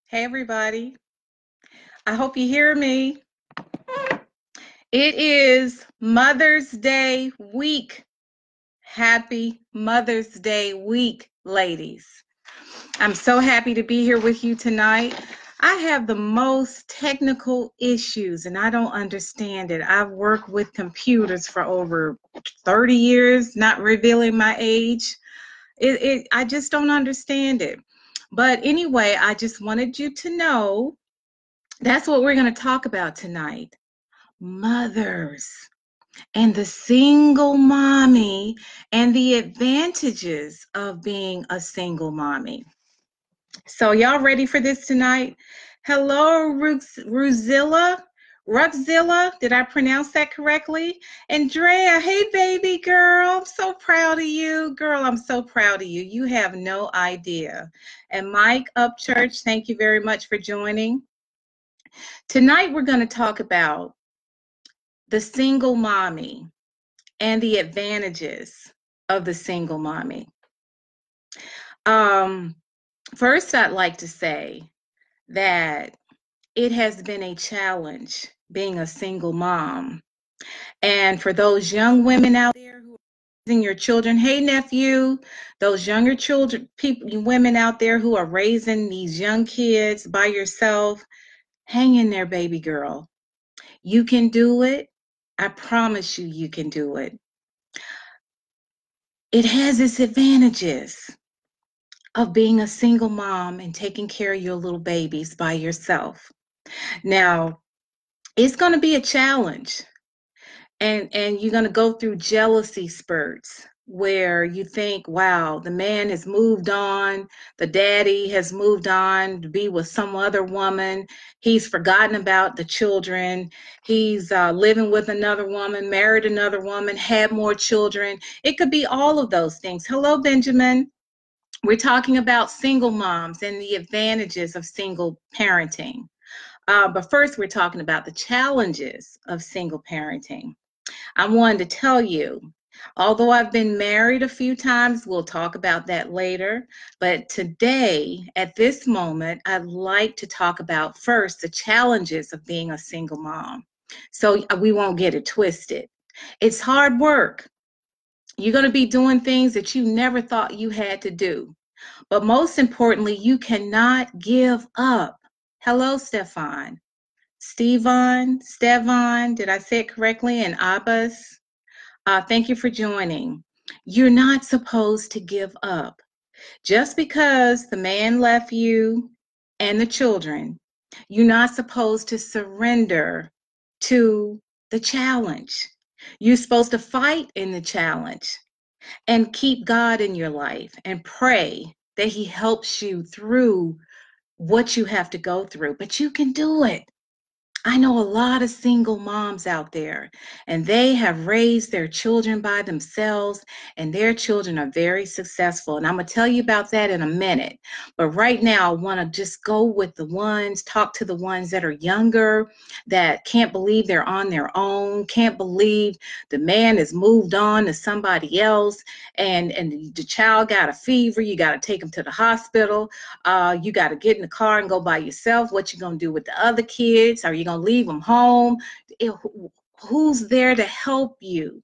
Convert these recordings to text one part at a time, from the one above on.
Hey, everybody. I hope you hear me. It is Mother's Day week. Happy Mother's Day week, ladies. I'm so happy to be here with you tonight. I have the most technical issues and I don't understand it. I've worked with computers for over 30 years, not revealing my age. I just don't understand it. But anyway, I just wanted you to know that's what we're going to talk about tonight. Mothers and the single mommy and the advantages of being a single mommy. So y'all ready for this tonight? Hello, Ruzilla. Ruxzilla, did I pronounce that correctly? Andrea, hey baby girl, I'm so proud of you. Girl, I'm so proud of you. You have no idea. And Mike Upchurch, thank you very much for joining. Tonight we're going to talk about the single mommy and the advantages of the single mommy. First, I'd like to say that it has been a challenge being a single mom. And for those young women out there who are raising your children, hey nephew, those younger children, women out there who are raising these young kids by yourself, hang in there, baby girl. You can do it. I promise you, you can do it. It has its advantages of being a single mom and taking care of your little babies by yourself. Now, it's going to be a challenge, and you're going to go through jealousy spurts where you think, wow, the man has moved on, the daddy has moved on to be with some other woman, he's forgotten about the children, he's living with another woman, married another woman, had more children. It could be all of those things. Hello, Benjamin. We're talking about single moms and the advantages of single parenting. But first, we're talking about the challenges of single parenting. I wanted to tell you, although I've been married a few times, we'll talk about that later. But today, at this moment, I'd like to talk about first the challenges of being a single mom. So we won't get it twisted. It's hard work. You're going to be doing things that you never thought you had to do. But most importantly, you cannot give up. Hello, Stefan. Stevan, did I say it correctly? And Abbas, thank you for joining. You're not supposed to give up. Just because the man left you and the children, you're not supposed to surrender to the challenge. You're supposed to fight in the challenge and keep God in your life and pray that He helps you through what you have to go through. But you can do it. I know a lot of single moms out there, and they have raised their children by themselves, and their children are very successful. And I'm going to tell you about that in a minute. But right now, I want to just go with the ones, talk to the ones that are younger, that can't believe they're on their own, can't believe the man has moved on to somebody else, and the child got a fever. You got to take him to the hospital. You got to get in the car and go by yourself. What you going to do with the other kids? Are you going to leave them home? Who's there to help you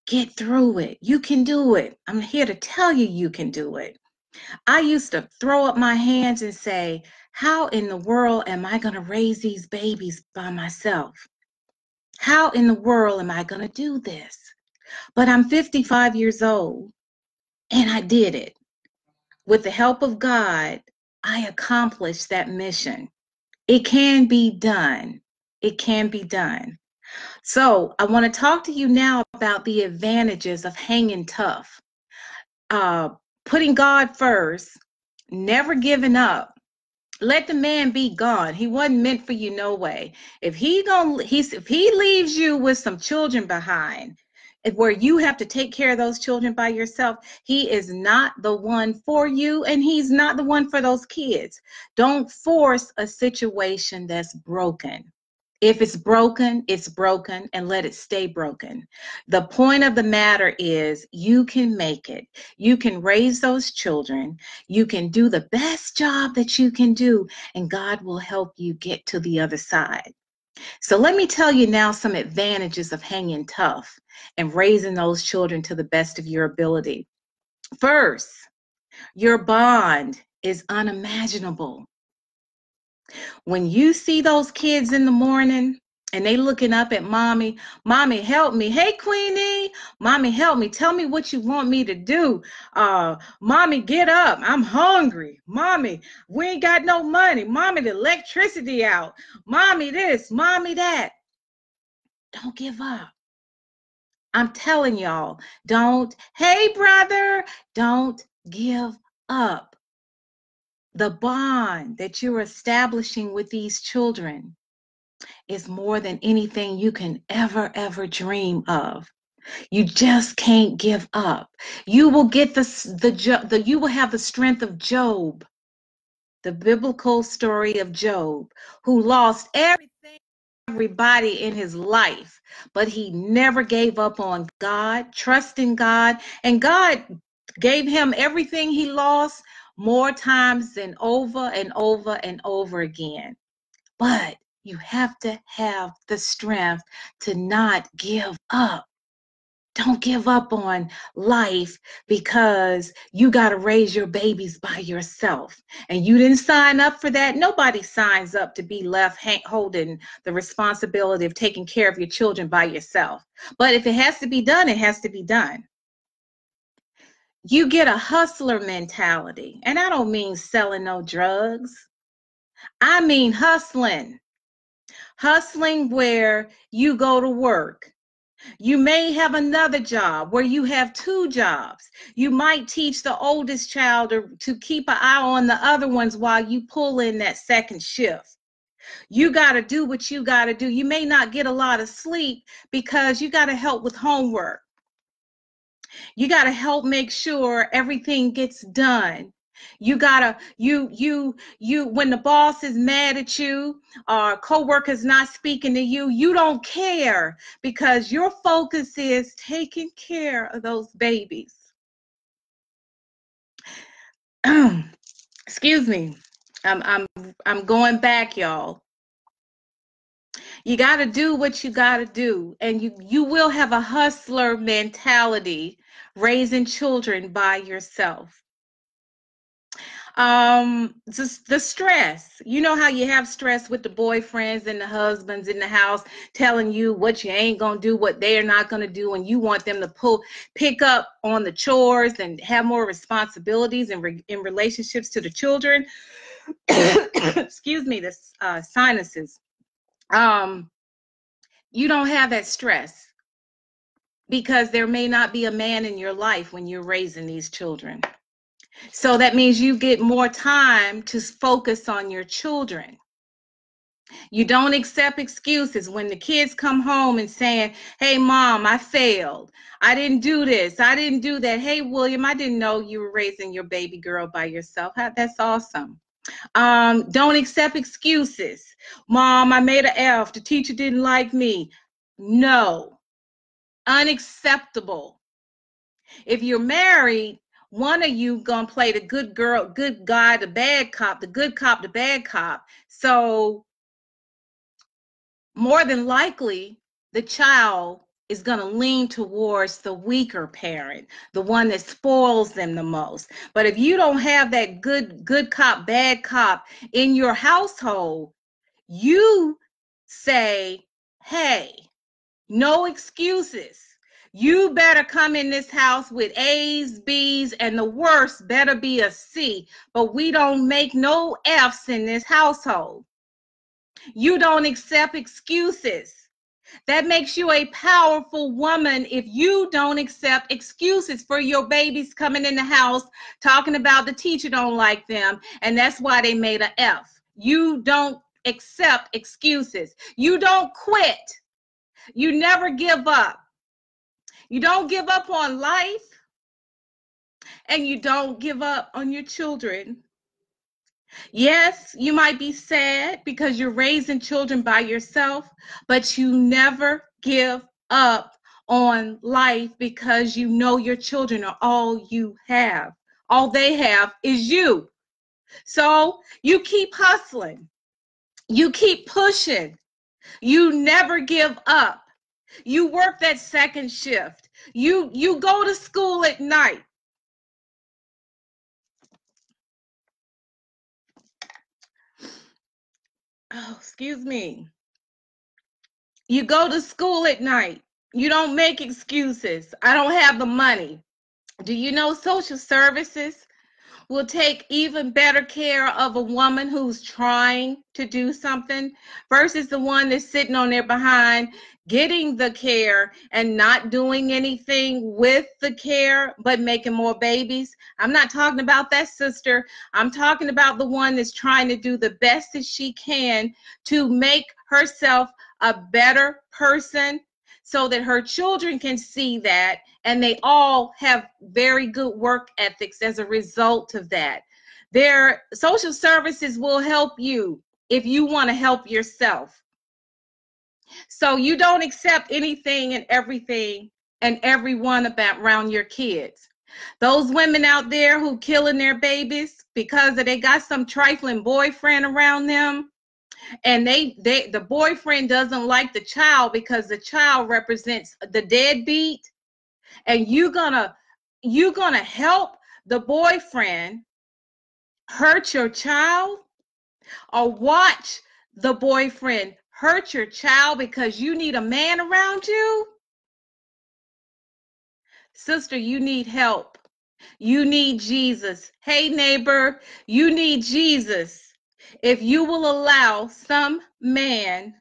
get through it? You can do it. I'm here to tell you, you can do it. I used to throw up my hands and say, how in the world am I going to raise these babies by myself? How in the world am I going to do this? But I'm 55 years old and I did it. With the help of God, I accomplished that mission. It can be done. It can be done. So I want to talk to you now about the advantages of hanging tough, putting God first, never giving up. Let the man be gone. He wasn't meant for you no way. If he leaves you with some children behind, where you have to take care of those children by yourself, he is not the one for you, and he's not the one for those kids. Don't force a situation that's broken. If it's broken, and let it stay broken. The point of the matter is you can make it. You can raise those children. You can do the best job that you can do, and God will help you get to the other side. So let me tell you now some advantages of hanging tough and raising those children to the best of your ability. First, your bond is unimaginable. When you see those kids in the morning and they looking up at mommy, mommy, help me. Hey, Queenie, mommy, help me. Tell me what you want me to do. Mommy, get up. I'm hungry. Mommy, we ain't got no money. Mommy, the electricity out. Mommy, this, mommy, that. Don't give up. I'm telling y'all, don't, hey, brother, don't give up. The bond that you're establishing with these children is more than anything you can ever dream of. You just can't give up. You will get you will have the strength of Job, the biblical story of Job, who lost everybody in his life, but he never gave up on God, trusting God, and God gave him everything he lost more times than over and over and over again. But you have to have the strength to not give up. Don't give up on life because you got to raise your babies by yourself. And you didn't sign up for that. Nobody signs up to be left holding the responsibility of taking care of your children by yourself. But if it has to be done, it has to be done. You get a hustler mentality. And I don't mean selling no drugs. I mean hustling. Hustling where you go to work. You may have another job where you have two jobs. You might teach the oldest child to keep an eye on the other ones while you pull in that second shift. You got to do what you got to do. You may not get a lot of sleep because you got to help with homework. You got to help make sure everything gets done. You gotta, when the boss is mad at you or coworker's not speaking to you, you don't care because your focus is taking care of those babies. Excuse me. I'm going back, y'all. You got to do what you got to do, and you will have a hustler mentality raising children by yourself. Just the stress. You know how you have stress with the boyfriends and the husbands in the house telling you what you ain't gonna do, what they're not gonna do, and you want them to pick up on the chores and have more responsibilities in relationships to the children. Excuse me, the sinuses. You don't have that stress because there may not be a man in your life when you're raising these children. So that means you get more time to focus on your children. You don't accept excuses when the kids come home and saying, hey, mom, I failed. I didn't do this. I didn't do that. Hey, William, I didn't know you were raising your baby girl by yourself. That's awesome. Don't accept excuses. Mom, I made an F. The teacher didn't like me. No, unacceptable. If you're married, one of you gonna play the good girl, good guy, the bad cop, the good cop, the bad cop. So more than likely, the child is gonna lean towards the weaker parent, the one that spoils them the most. But if you don't have that good cop, bad cop in your household, you say, hey, no excuses. You better come in this house with A's, B's, and the worst better be a C. But we don't make no F's in this household. You don't accept excuses. That makes you a powerful woman if you don't accept excuses for your babies coming in the house talking about the teacher don't like them, and that's why they made an F. You don't accept excuses. You don't quit. You never give up. You don't give up on life, and you don't give up on your children. Yes, you might be sad because you're raising children by yourself, but you never give up on life because you know your children are all you have. All they have is you. So you keep hustling. You keep pushing. You never give up. You work that second shift. You go to school at night. Oh, excuse me. You go to school at night. You don't make excuses. I don't have the money. Do you know social services will take even better care of a woman who's trying to do something versus the one that's sitting on their behind getting the care and not doing anything with the care but making more babies? I'm not talking about that sister. I'm talking about the one that's trying to do the best that she can to make herself a better person so that her children can see that and they all have very good work ethics as a result of that. Their social services will help you if you want to help yourself. So you don't accept anything and everything and everyone about around your kids. Those women out there who killing their babies because they got some trifling boyfriend around them, and the boyfriend doesn't like the child because the child represents the deadbeat, and you're gonna help the boyfriend hurt your child, or watch the boyfriend hurt your child because you need a man around you? Sister, you need help. You need Jesus. Hey, neighbor, you need Jesus. If you will allow some man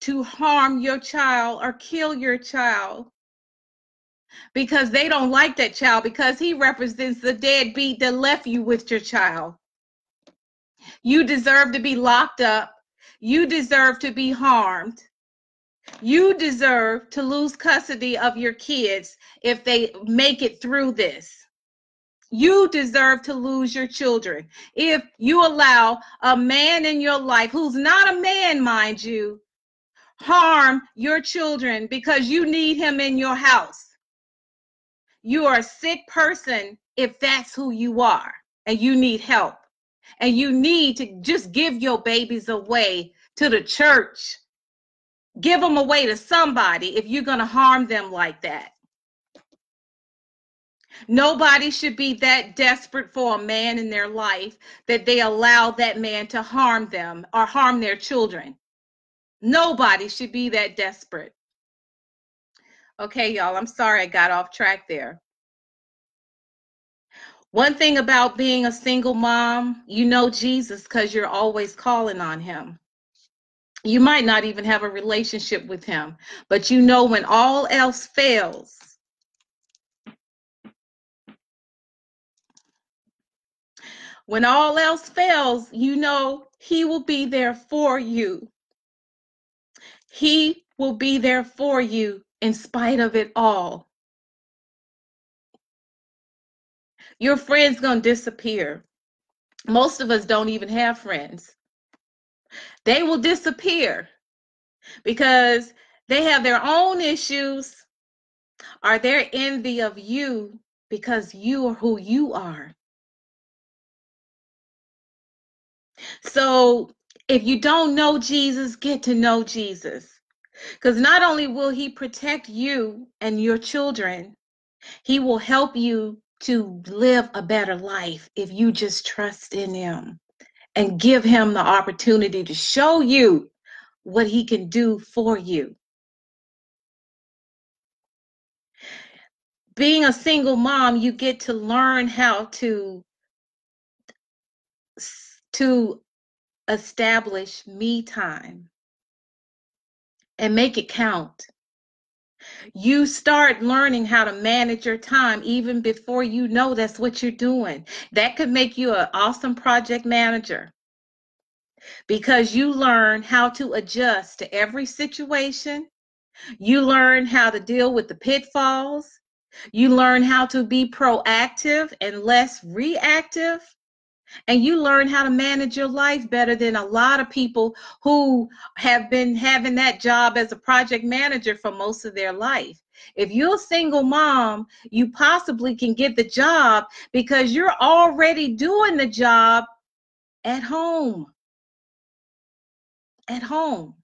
to harm your child or kill your child because they don't like that child because he represents the deadbeat that left you with your child, you deserve to be locked up. You deserve to be harmed. You deserve to lose custody of your kids if they make it through this. You deserve to lose your children if you allow a man in your life, who's not a man, mind you, harm your children because you need him in your house. You are a sick person if that's who you are, and you need help. And you need to just give your babies away to the church. Give them away to somebody if you're going to harm them like that. Nobody should be that desperate for a man in their life that they allow that man to harm them or harm their children. Nobody should be that desperate. Okay, y'all, I'm sorry I got off track there. One thing about being a single mom, you know Jesus because you're always calling on him. You might not even have a relationship with him, but you know when all else fails, when all else fails, you know he will be there for you. He will be there for you in spite of it all. Your friend's going to disappear. Most of us don't even have friends. They will disappear because they have their own issues, or they're envy of you because you are who you are. So if you don't know Jesus, get to know Jesus. Because not only will he protect you and your children, he will help you to live a better life if you just trust in him and give him the opportunity to show you what he can do for you. Being a single mom, you get to learn how to establish me time and make it count. You start learning how to manage your time even before you know that's what you're doing. That could make you an awesome project manager because you learn how to adjust to every situation. You learn how to deal with the pitfalls. You learn how to be proactive and less reactive. And you learn how to manage your life better than a lot of people who have been having that job as a project manager for most of their life. If you're a single mom, you possibly can get the job because you're already doing the job at home. At home.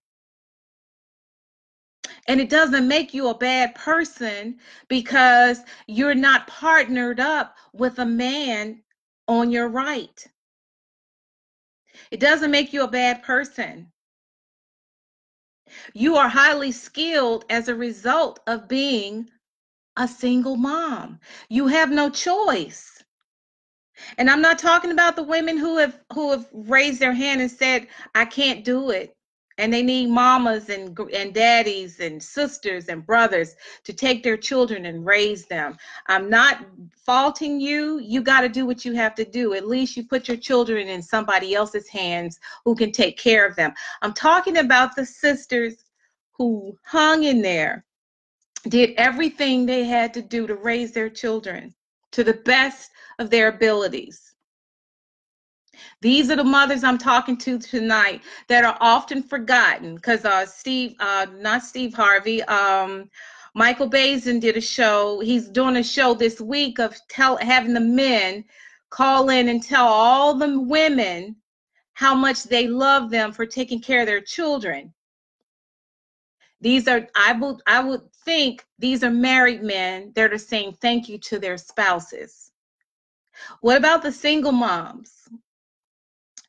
And it doesn't make you a bad person because you're not partnered up with a man on your right. It doesn't make you a bad person. You are highly skilled as a result of being a single mom. You have no choice. And I'm not talking about the women who have raised their hand and said, I can't do it. And they need mamas and daddies and sisters and brothers to take their children and raise them. I'm not faulting you. You got to do what you have to do. At least you put your children in somebody else's hands who can take care of them. I'm talking about the sisters who hung in there, did everything they had to do to raise their children to the best of their abilities. These are the mothers I'm talking to tonight that are often forgotten because not Steve Harvey, Michael Bazin did a show. He's doing a show this week of having the men call in and tell all the women how much they love them for taking care of their children. These are, I would think these are married men that are saying thank you to their spouses. What about the single moms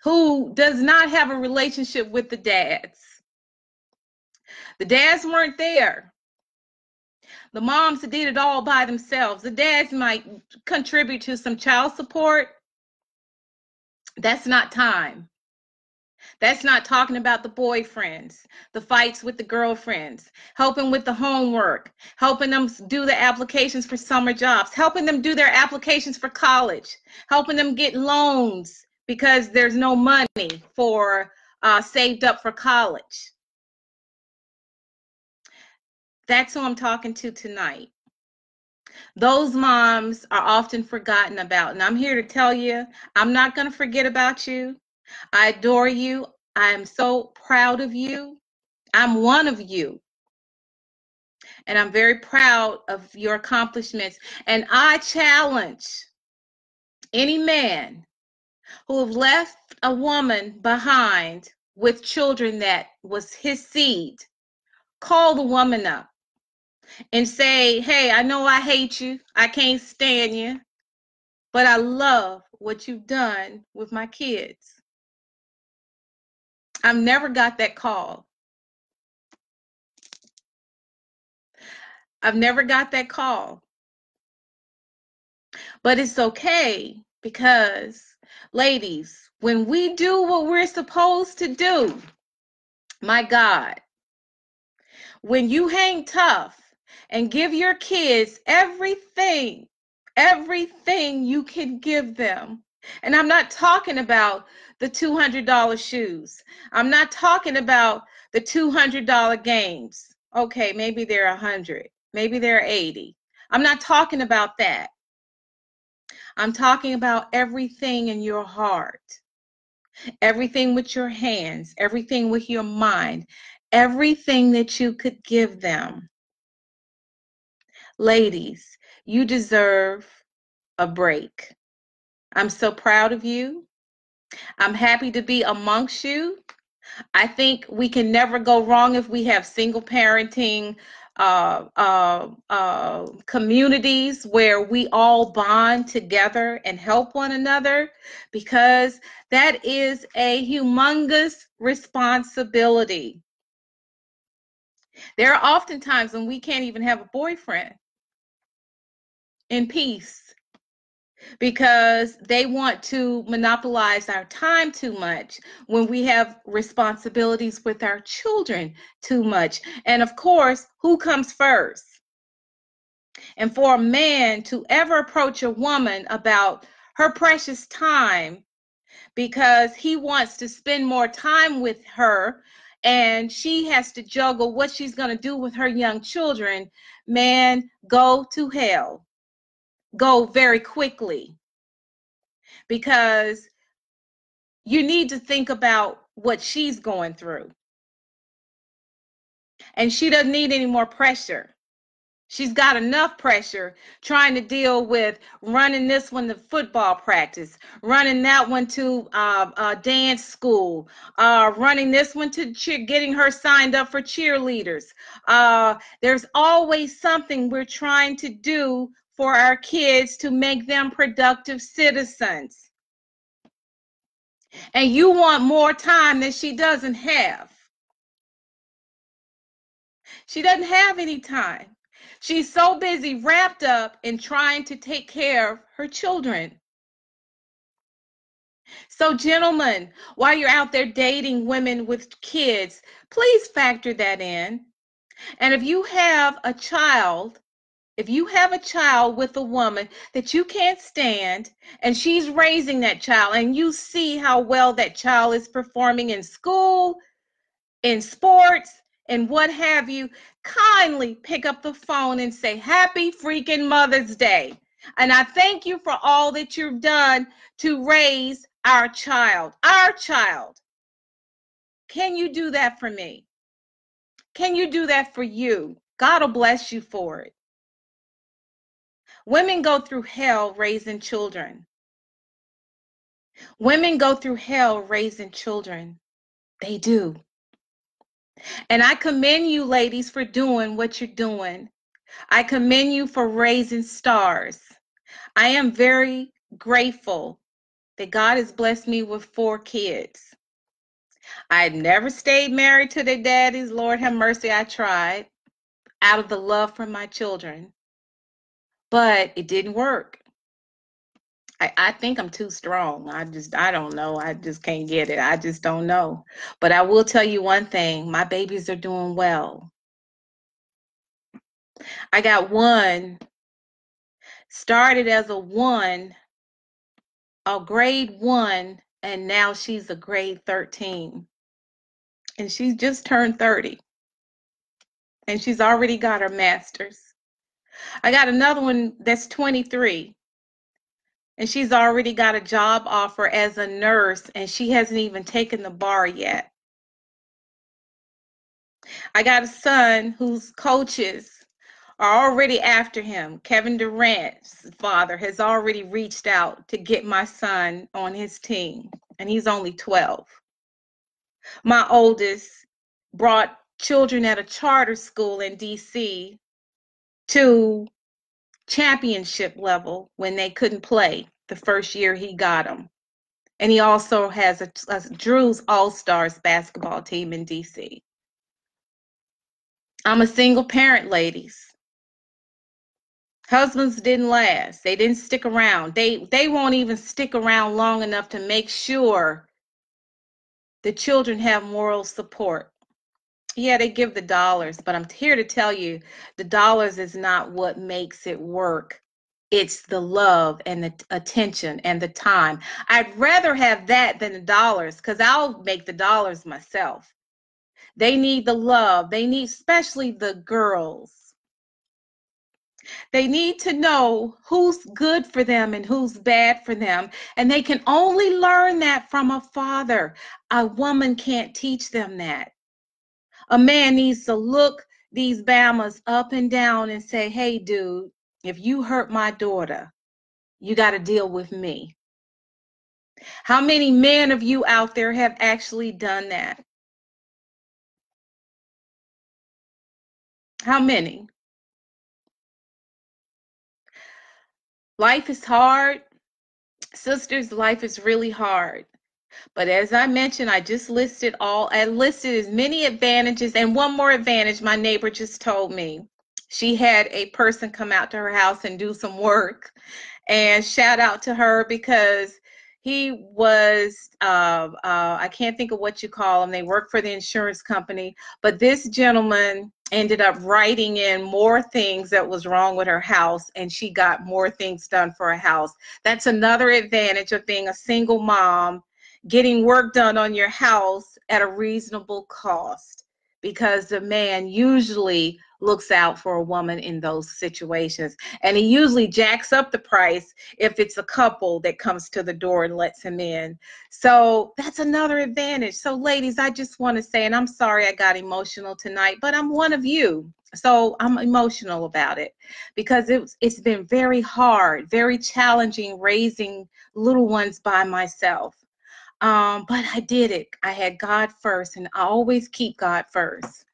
who does not have a relationship with the dads? The dads weren't there. The moms did it all by themselves. The dads might contribute to some child support. That's not time. That's not talking about the boyfriends, the fights with the girlfriends, helping with the homework, helping them do the applications for summer jobs, helping them do their applications for college, helping them get loans because there's no money for saved up for college. That's who I'm talking to tonight. Those moms are often forgotten about. And I'm here to tell you, I'm not going to forget about you. I adore you. I am so proud of you. I'm one of you. And I'm very proud of your accomplishments. And I challenge any man who have left a woman behind with children that was his seed, call the woman up and say, hey, I know I hate you. I can't stand you. But I love what you've done with my kids. I've never got that call. I've never got that call. But it's okay because, ladies, when we do what we're supposed to do, my God, when you hang tough and give your kids everything you can give them. And I'm not talking about the $200 shoes. I'm not talking about the $200 games. Okay, maybe they're 100, maybe they're 80. I'm not talking about that. I'm talking about everything in your heart, everything with your hands, everything with your mind, everything that you could give them. Ladies, you deserve a break. I'm so proud of you. I'm happy to be amongst you. I think we can never go wrong if we have single parenting communities where we all bond together and help one another, because that is a humongous responsibility. There are often times when we can't even have a boyfriend in peace because they want to monopolize our time too much when we have responsibilities with our children too much. And of course, who comes first? And for a man to ever approach a woman about her precious time because he wants to spend more time with her and she has to juggle what she's going to do with her young children, man, go to hell. Go very quickly. Because you need to think about what she's going through. And she doesn't need any more pressure. She's got enough pressure trying to deal with running this one to football practice, running that one to dance school, running this one to getting her signed up for cheerleaders. There's always something we're trying to do for our kids to make them productive citizens. And you want more time than she doesn't have. She doesn't have any time. She's so busy wrapped up in trying to take care of her children. So, gentlemen, while you're out there dating women with kids, please factor that in. And if you have a child with a woman that you can't stand and she's raising that child and you see how well that child is performing in school, in sports, and what have you, kindly pick up the phone and say, Happy freaking Mother's Day. And I thank you for all that you've done to raise our child. Our child. Can you do that for me? Can you do that for you? God will bless you for it. Women go through hell raising children. Women go through hell raising children. They do. And I commend you, ladies, for doing what you're doing. I commend you for raising stars. I am very grateful that God has blessed me with 4 kids. I had never stayed married to their daddies. Lord have mercy, I tried out of the love for my children. But it didn't work. I think I'm too strong. I don't know. I just can't get it. I just don't know. But I will tell you one thing. My babies are doing well. I got one, started as a 1, a grade 1, and now she's a grade 13. And she's just turned 30. And she's already got her master's. I got another one that's 23. And she's already got a job offer as a nurse, and she hasn't even taken the bar yet. I got a son whose coaches are already after him. Kevin Durant's father has already reached out to get my son on his team, and he's only 12. My oldest brought children at a charter school in DC to championship level when they couldn't play the first year he got them. And he also has a Drew's All-Stars basketball team in DC. I'm a single parent, ladies. Husbands didn't last. They didn't stick around. They won't even stick around long enough to make sure the children have moral support. Yeah, they give the dollars, but I'm here to tell you the dollars is not what makes it work. It's the love and the attention and the time. I'd rather have that than the dollars because I'll make the dollars myself. They need the love. They need, especially the girls. They need to know who's good for them and who's bad for them. And they can only learn that from a father. A woman can't teach them that. A man needs to look these Bamas up and down and say, hey, dude, if you hurt my daughter, you got to deal with me. How many men of you out there have actually done that? How many? Life is hard. Sisters, life is really hard. But as I mentioned, I listed as many advantages, and one more advantage my neighbor just told me. She had a person come out to her house and do some work, and shout out to her because he was, I can't think of what you call them. They work for the insurance company, but this gentleman ended up writing in more things that was wrong with her house, and she got more things done for her house. That's another advantage of being a single mom, getting work done on your house at a reasonable cost, because the man usually looks out for a woman in those situations. And he usually jacks up the price if it's a couple that comes to the door and lets him in. So that's another advantage. So ladies, I just want to say, and I'm sorry I got emotional tonight, but I'm one of you. So I'm emotional about it because it's been very hard, very challenging raising little ones by myself. But I did it. I had God first, and I always keep God first.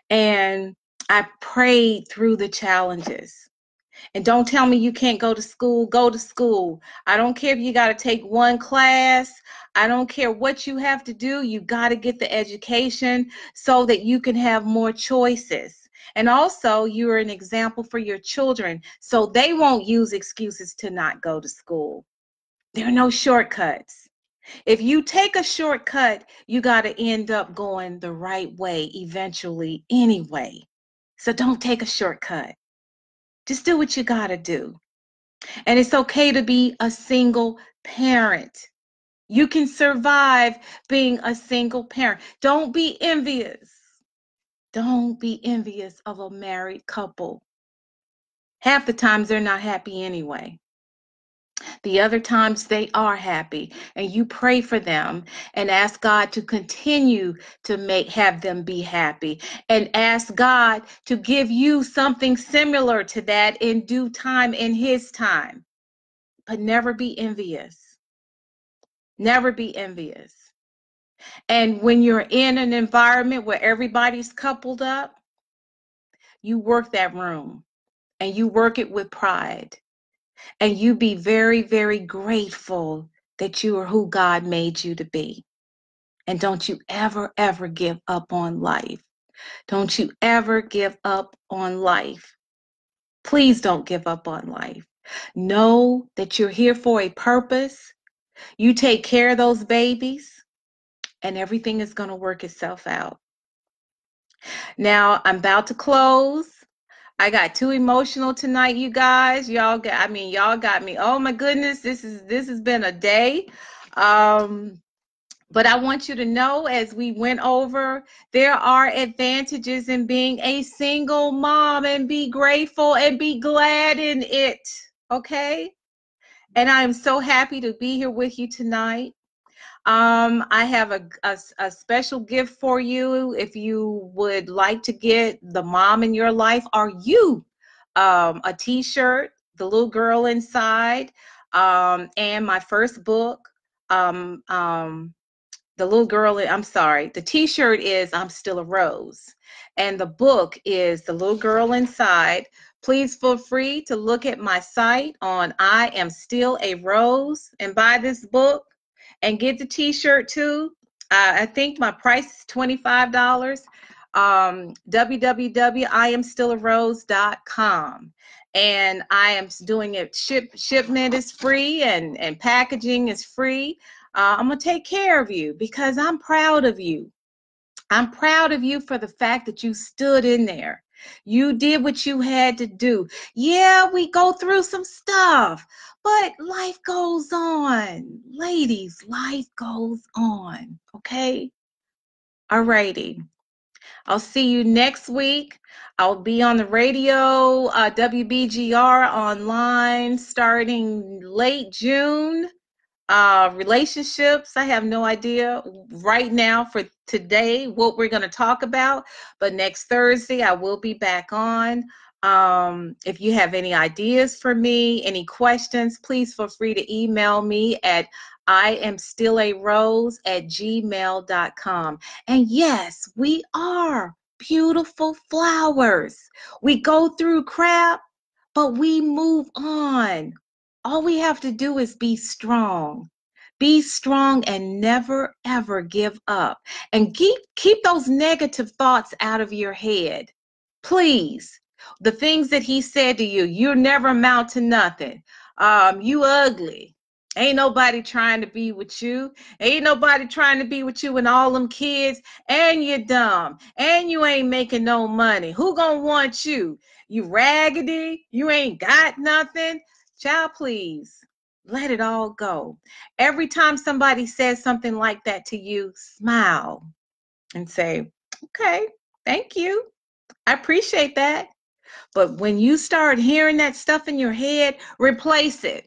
And I prayed through the challenges. And don't tell me you can't go to school. Go to school. I don't care if you got to take one class. I don't care what you have to do. You got to get the education so that you can have more choices. And also, you're an example for your children so they won't use excuses to not go to school. There are no shortcuts. If you take a shortcut, you got to end up going the right way eventually anyway. So don't take a shortcut. Just do what you got to do. And it's okay to be a single parent. You can survive being a single parent. Don't be envious. Don't be envious of a married couple. Half the times they're not happy anyway. The other times they are happy, and you pray for them and ask God to continue to have them be happy, and ask God to give you something similar to that in due time, in His time. But never be envious. Never be envious. And when you're in an environment where everybody's coupled up, you work that room and you work it with pride. And you be very, very grateful that you are who God made you to be. And don't you ever, ever give up on life. Don't you ever give up on life. Please don't give up on life. Know that you're here for a purpose. You take care of those babies, and everything is going to work itself out. Now, I'm about to close. I got too emotional tonight, you guys. Y'all got me. Oh my goodness, this has been a day. But I want you to know, as we went over, there are advantages in being a single mom, and be grateful and be glad in it. Okay? And I am so happy to be here with you tonight. I have a special gift for you if you would like to get the mom in your life. Are you a t-shirt, The Little Girl Inside, and my first book, The Little Girl, I'm sorry, the t-shirt is I'm Still a Rose, and the book is The Little Girl Inside. Please feel free to look at my site on I Am Still a Rose and buy this book and get the t-shirt too. I think my price is $25. www.iamstillarose.com. And I am doing it, shipment is free, and packaging is free. I'm going to take care of you because I'm proud of you. I'm proud of you for the fact that you stood in there. You did what you had to do. Yeah, we go through some stuff, but life goes on. Ladies, life goes on. Okay? All righty. I'll see you next week. I'll be on the radio, WBGR online, starting late June. Relationships, I have no idea right now for today what we're going to talk about, but next Thursday I will be back on. If you have any ideas for me, any questions, please feel free to email me at iamstillarose@gmail.com. And yes, we are beautiful flowers. We go through crap, but we move on. All we have to do is be strong. Be strong and never, ever give up. And keep those negative thoughts out of your head. Please. The things that he said to you, you'll never amount to nothing. You ugly. Ain't nobody trying to be with you. Ain't nobody trying to be with you and all them kids. And you're dumb. And you ain't making no money. Who gonna want you? You raggedy. You ain't got nothing. Child, please. Let it all go. Every time somebody says something like that to you, smile and say, okay, thank you. I appreciate that. But when you start hearing that stuff in your head, replace it.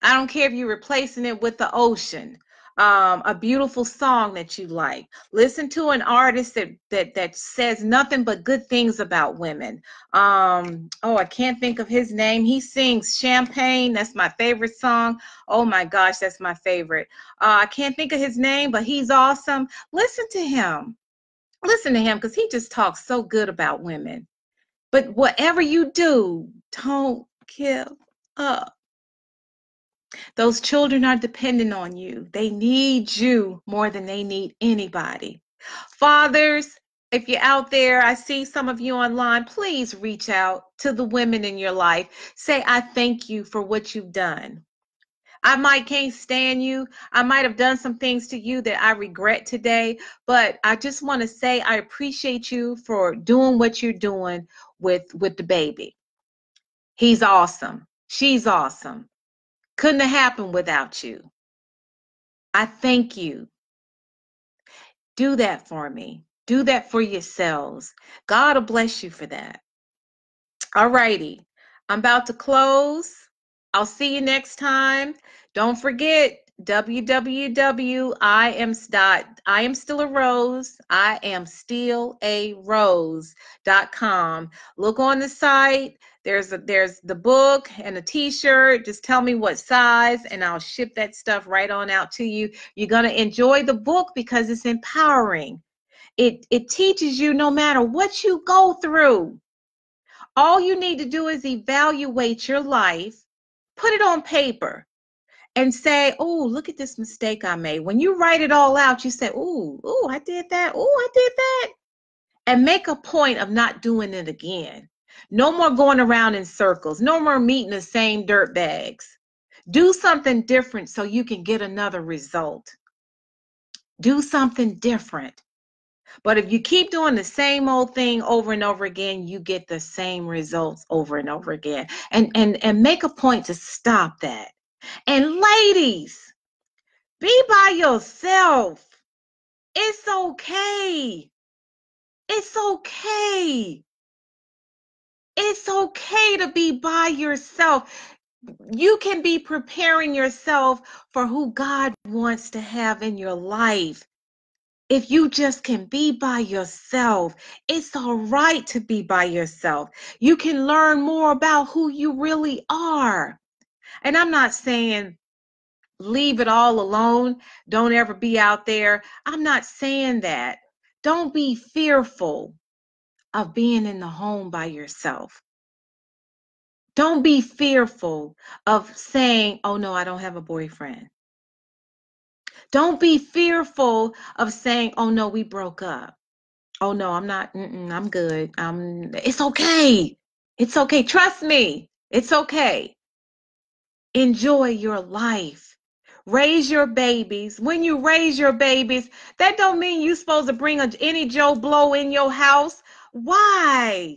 I don't care if you're replacing it with the ocean, a beautiful song that you like. Listen to an artist that says nothing but good things about women. Oh, I can't think of his name. He sings Champagne. That's my favorite song. Oh my gosh, that's my favorite. I can't think of his name, but he's awesome. Listen to him. Listen to him because he just talks so good about women. But whatever you do, don't give up. Those children are dependent on you. They need you more than they need anybody. Fathers, if you're out there, I see some of you online, please reach out to the women in your life. Say, I thank you for what you've done. I might can't stand you. I might have done some things to you that I regret today, but I just want to say I appreciate you for doing what you're doing with the baby. He's awesome. She's awesome. Couldn't have happened without you. I thank you. Do that for me. Do that for yourselves. God will bless you for that. All righty. I'm about to close. I'll see you next time. Don't forget www. I am still a rose. I am still a rose.com. Look on the site. There's the book and a t-shirt. Just tell me what size and I'll ship that stuff right on out to you. You're going to enjoy the book because it's empowering. It teaches you no matter what you go through. All you need to do is evaluate your life, put it on paper, and say, oh, look at this mistake I made. When you write it all out, you say, oh, I did that. Oh, I did that. And make a point of not doing it again. No more going around in circles. No more meeting the same dirt bags. Do something different so you can get another result. Do something different. But if you keep doing the same old thing over and over again, you get the same results over and over again. And make a point to stop that. And ladies, be by yourself. It's okay. It's okay. It's okay to be by yourself. You can be preparing yourself for who God wants to have in your life. If you just can be by yourself, it's all right to be by yourself. You can learn more about who you really are. And I'm not saying leave it all alone. Don't ever be out there. I'm not saying that. Don't be fearful of being in the home by yourself. Don't be fearful of saying, oh no, I don't have a boyfriend. Don't be fearful of saying, oh no, we broke up. Oh no, I'm not. I'm good. It's okay. It's okay. Trust me. It's okay. Enjoy your life. Raise your babies. When you raise your babies, that don't mean you're supposed to bring any Joe Blow in your house. Why?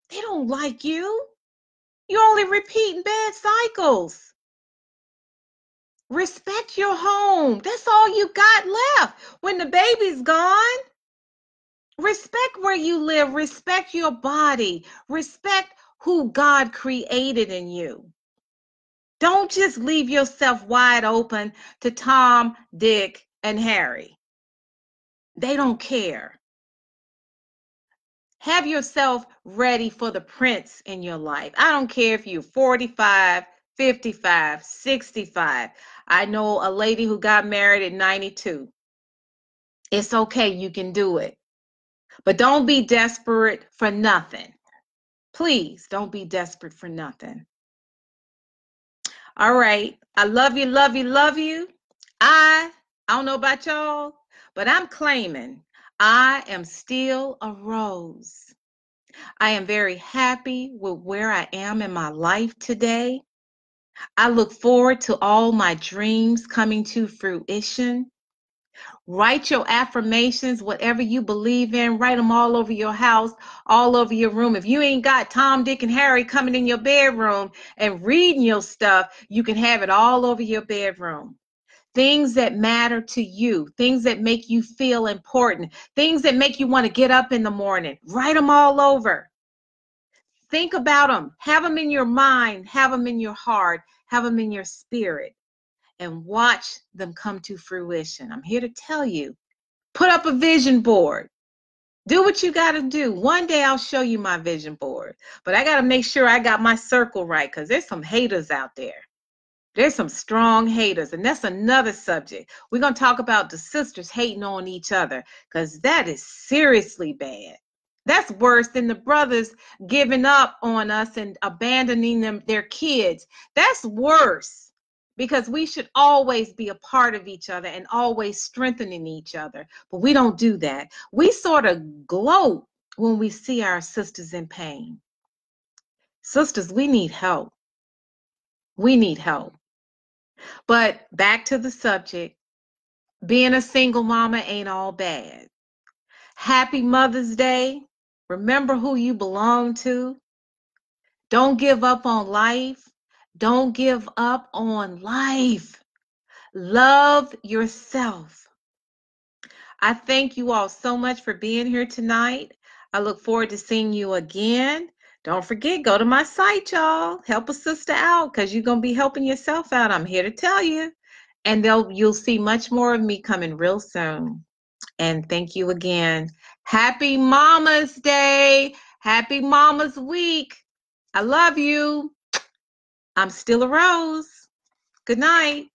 They don't like you. You're only repeating bad cycles. Respect your home. That's all you got left. When the baby's gone, respect where you live. Respect your body. Respect who God created in you. Don't just leave yourself wide open to Tom, Dick, and Harry. They don't care. Have yourself ready for the prince in your life. I don't care if you're 45, 55, 65. I know a lady who got married at 92. It's okay. You can do it. But don't be desperate for nothing. Please don't be desperate for nothing. All right. I love you, love you, love you. I don't know about y'all, but I'm claiming I am still a rose. I am very happy with where I am in my life today. I look forward to all my dreams coming to fruition. Write your affirmations, whatever you believe in, write them all over your house, all over your room. If you ain't got Tom, Dick, and Harry coming in your bedroom and reading your stuff, you can have it all over your bedroom. things that matter to you, things that make you feel important, things that make you want to get up in the morning. Write them all over. Think about them. Have them in your mind, have them in your heart, have them in your spirit, and watch them come to fruition. I'm here to tell you, put up a vision board. Do what you got to do. One day I'll show you my vision board, but I got to make sure I got my circle right, because there's some haters out there. There's some strong haters, and that's another subject. We're going to talk about the sisters hating on each other, because that is seriously bad. That's worse than the brothers giving up on us and abandoning their kids. That's worse, because we should always be a part of each other and always strengthening each other. But we don't do that. We sort of gloat when we see our sisters in pain. Sisters, we need help. We need help. But back to the subject, being a single mama ain't all bad. Happy Mother's Day. Remember who you belong to. Don't give up on life. Don't give up on life. Love yourself. I thank you all so much for being here tonight. I look forward to seeing you again. Don't forget, go to my site, y'all. Help a sister out, because you're going to be helping yourself out. I'm here to tell you. And you'll see much more of me coming real soon. And thank you again. Happy Mama's Day. Happy Mama's Week. I love you. I'm still a Rose. Good night.